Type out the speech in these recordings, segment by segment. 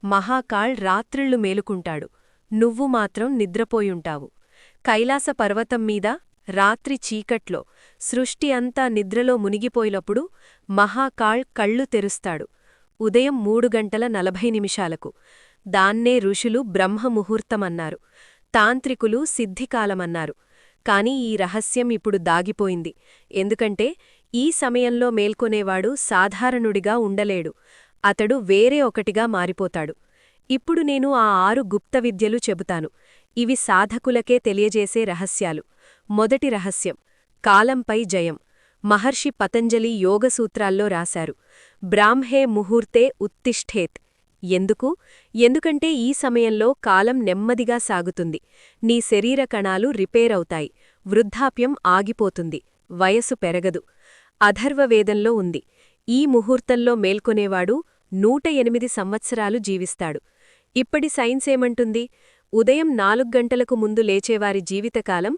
మహాకాళ్ రాత్రిళ్ళు మేలుకుంటాడు. నువ్వు మాత్రం నిద్రపోయుంటావు. కైలాస పర్వతం మీద రాత్రి చీకట్లో సృష్టి అంతా నిద్రలో మునిగిపోయినప్పుడు మహాకాళ్ కళ్ళు తెరుస్తాడు. ఉదయం 3:40 దాన్నే ఋషులు బ్రహ్మముహూర్తమన్నారు, తాంత్రికులు సిద్ధికాలమన్నారు. కాని ఈ రహస్యం ఇప్పుడు దాగిపోయింది. ఎందుకంటే ఈ సమయంలో మేల్కొనేవాడు సాధారణుడిగా ఉండలేడు. అతడు వేరే ఒకటిగా మారిపోతాడు. ఇప్పుడు నేను ఆ 6 గుప్త విద్యలు చెబుతాను. ఇవి సాధకులకే తెలియజేసే రహస్యాలు. మొదటి రహస్యం, కాలంపై జయం. మహర్షి పతంజలి యోగసూత్రాల్లో రాశారు, బ్రాహ్మే ముహూర్తే ఉత్తిష్ఠేత్. ఎందుకంటే ఈ సమయంలో కాలం నెమ్మదిగా సాగుతుంది. నీ శరీర కణాలు రిపేరవుతాయి, వృద్ధాప్యం ఆగిపోతుంది, వయసు పెరగదు. అథర్వవేదంలో ఉంది, ఈ ముహూర్తంలో మేల్కొనేవాడు 108 సంవత్సరాలు జీవిస్తాడు. ఇప్పటి సైన్సేమంటుంది? ఉదయం 4 గంటలకు ముందు లేచేవారి జీవితకాలం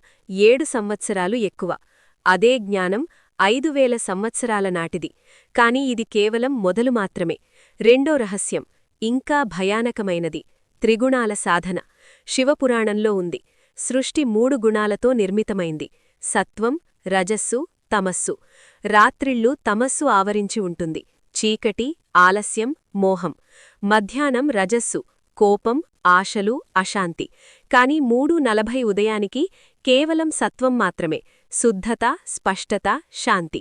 7 సంవత్సరాలు ఎక్కువ. అదే జ్ఞానం 5000 సంవత్సరాల నాటిది. కాని ఇది కేవలం మొదలు మాత్రమే. రెండో రహస్యం ఇంకా భయానకమైనది, త్రిగుణాల సాధన. శివపురాణంలో ఉంది, సృష్టి 3 గుణాలతో నిర్మితమైంది: సత్వం, రజస్సు, తమస్సు. రాత్రిళ్ళు తమస్సు ఆవరించి ఉంటుంది, చీకటి, ఆలస్యం, మోహం. మధ్యాహ్నం రజస్సు, కోపం, ఆశలు, అశాంతి. కాని 3:40 ఉదయానికి కేవలం సత్వం మాత్రమే, శుద్ధత, స్పష్టత, శాంతి.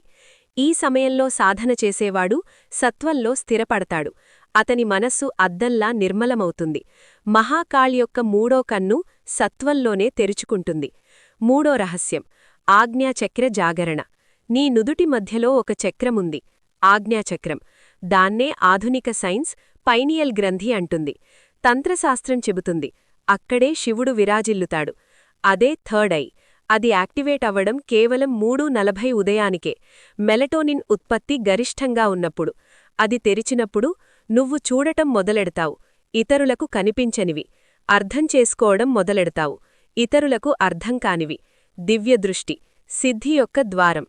ఈ సమయంలో సాధన చేసేవాడు సత్వంలో స్థిరపడతాడు. అతని మనస్సు అద్దంలా నిర్మలమవుతుంది. మహాకాళ్ యొక్క 3వ కన్ను సత్వంలోనే తెరుచుకుంటుంది. మూడో రహస్యం, ఆజ్ఞాచక్ర జాగరణ. నీ నుదుటి మధ్యలో ఒక చక్రముంది, ఆజ్ఞాచక్రం. దాన్నే ఆధునిక సైన్స్ పైనియల్ గ్రంథి అంటుంది. తంత్రశాస్త్రం చెబుతుంది, అక్కడే శివుడు విరాజిల్లుతాడు. అదే థర్డ్ ఐ. అది యాక్టివేట్ అవ్వడం కేవలం 3:40 ఉదయానికే, మెలటోనిన్ ఉత్పత్తి గరిష్టంగా ఉన్నప్పుడు. అది తెరిచినప్పుడు నువ్వు చూడటం మొదలెడతావు, ఇతరులకు కనిపించనివి. అర్థం చేసుకోవడం మొదలెడతావు, ఇతరులకు అర్థం కానివి. దివ్యదృష్టి, సిద్ధి యొక్క ద్వారం.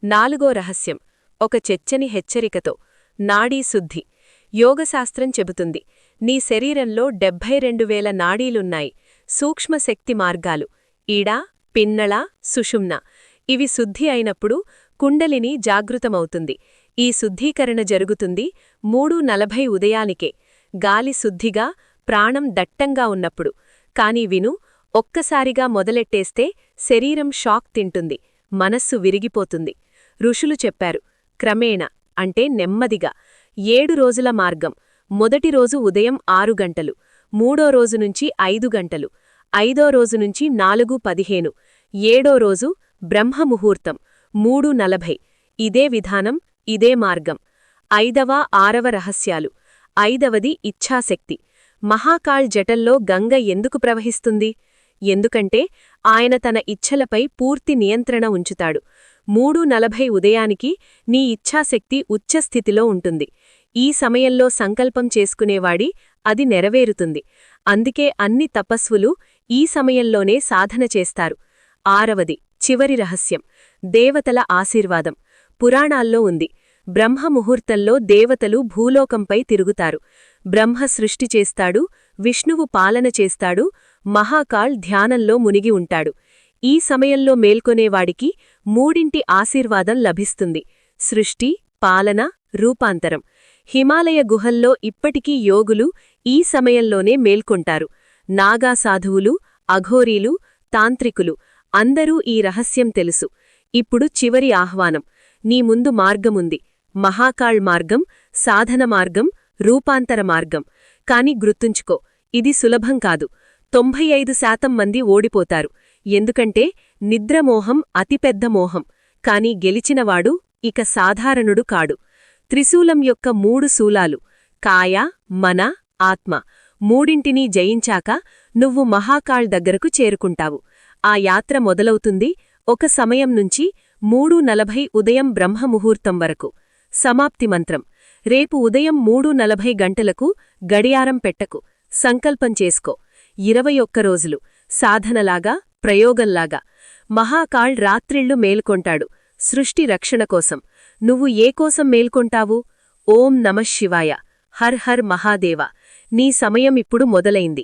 నాలుగో రహస్యం, ఒక చెచ్చని హెచ్చరికతో, నాడీశుద్ధి. యోగశాస్త్రం చెబుతుంది, నీ శరీరంలో 72,000 నాడీలున్నాయి, సూక్ష్మశక్తి మార్గాలు: ఈడ, పిన్నళ, సుషుమ్న. ఇవి శుద్ధి అయినప్పుడు కుండలిని జాగృతమవుతుంది. ఈ శుద్ధీకరణ జరుగుతుంది 3:40 ఉదయానికే, గాలి శుద్ధిగా, ప్రాణం దట్టంగా ఉన్నప్పుడు. కాని విను, ఒక్కసారిగా మొదలెట్టేస్తే శరీరం షాక్ తింటుంది, మనస్సు విరిగిపోతుంది. ఋషులు చెప్పారు, క్రమేణ అంటే నెమ్మదిగా. 7 రోజుల మార్గం. మొదటి రోజు ఉదయం 6 గంటలు, మూడో రోజు నుంచి 5 గంటలు, 5వ రోజు నుంచి 4:15, 7వ రోజు బ్రహ్మముహూర్తం 3:40. ఇదే విధానం, ఇదే మార్గం. 5వ, 6వ రహస్యాలు. 5వది ఇచ్ఛాశక్తి. మహాకాళ్ జటల్లో గంగ ఎందుకు ప్రవహిస్తుంది? ఎందుకంటే ఆయన తన ఇచ్ఛలపై పూర్తి నియంత్రణ ఉంచుతాడు. 3:40 ఉదయానికి నీ ఇచ్ఛాశక్తి ఉచ్చస్థితిలో ఉంటుంది. ఈ సమయంలో సంకల్పం చేసుకునేవాడి అది నెరవేరుతుంది. అందుకే అన్ని తపస్వులు ఈ సమయంలోనే సాధన చేస్తారు. 6వది, చివరి రహస్యం, దేవతల ఆశీర్వాదం. పురాణాల్లో ఉంది, బ్రహ్మముహూర్తంలో దేవతలు భూలోకంపై తిరుగుతారు. బ్రహ్మ సృష్టి చేస్తాడు, విష్ణువు పాలన చేస్తాడు, మహాకాళ్ ధ్యానంలో మునిగి ఉంటాడు. ఈ సమయంలో మేల్కొనేవాడికి మూడింటి ఆశీర్వాదం లభిస్తుంది: సృష్టి, పాలన, రూపాంతరం. హిమాలయ గుహల్లో ఇప్పటికీ యోగులు ఈ సమయంలోనే మేల్కొంటారు. నాగా సాధువులు, అఘోరీలు, తాంత్రికులు అందరూ ఈ రహస్యం తెలుసు. ఇప్పుడు చివరి ఆహ్వానం, నీ ముందు మార్గముంది. మహాకాళ్ మార్గం, సాధన మార్గం, రూపాంతర మార్గం. కాని గుర్తుంచుకో, ఇది సులభం కాదు. 95% మంది ఓడిపోతారు. ఎందుకంటే నిద్రమోహం అతిపెద్ద మోహం. కాని గెలిచినవాడు ఇక సాధారణుడు కాడు. త్రిశూలం యొక్క 3 శూలాలు: కాయ, మన, ఆత్మ. మూడింటినీ జయించాక నువ్వు మహాకాళ్ దగ్గరకు చేరుకుంటావు. ఆ యాత్ర మొదలవుతుంది ఒక సమయం నుంచి 3:40 ఉదయం బ్రహ్మముహూర్తం వరకు. సమాప్తి మంత్రం: రేపు ఉదయం 3:40 గంటలకు గడియారం పెట్టకు, సంకల్పం చేసుకో. 21 రోజులు, సాధనలాగా, ప్రయోగంలాగా. మహాకాళ్ రాత్రిళ్ళు మేల్కొంటాడు, సృష్టి రక్షణ కోసం. నువ్వు ఏ కోసం మేల్కొంటావు? ఓం నమః శివాయ, హర్ హర్ మహాదేవ. నీ సమయం ఇప్పుడు మొదలైంది.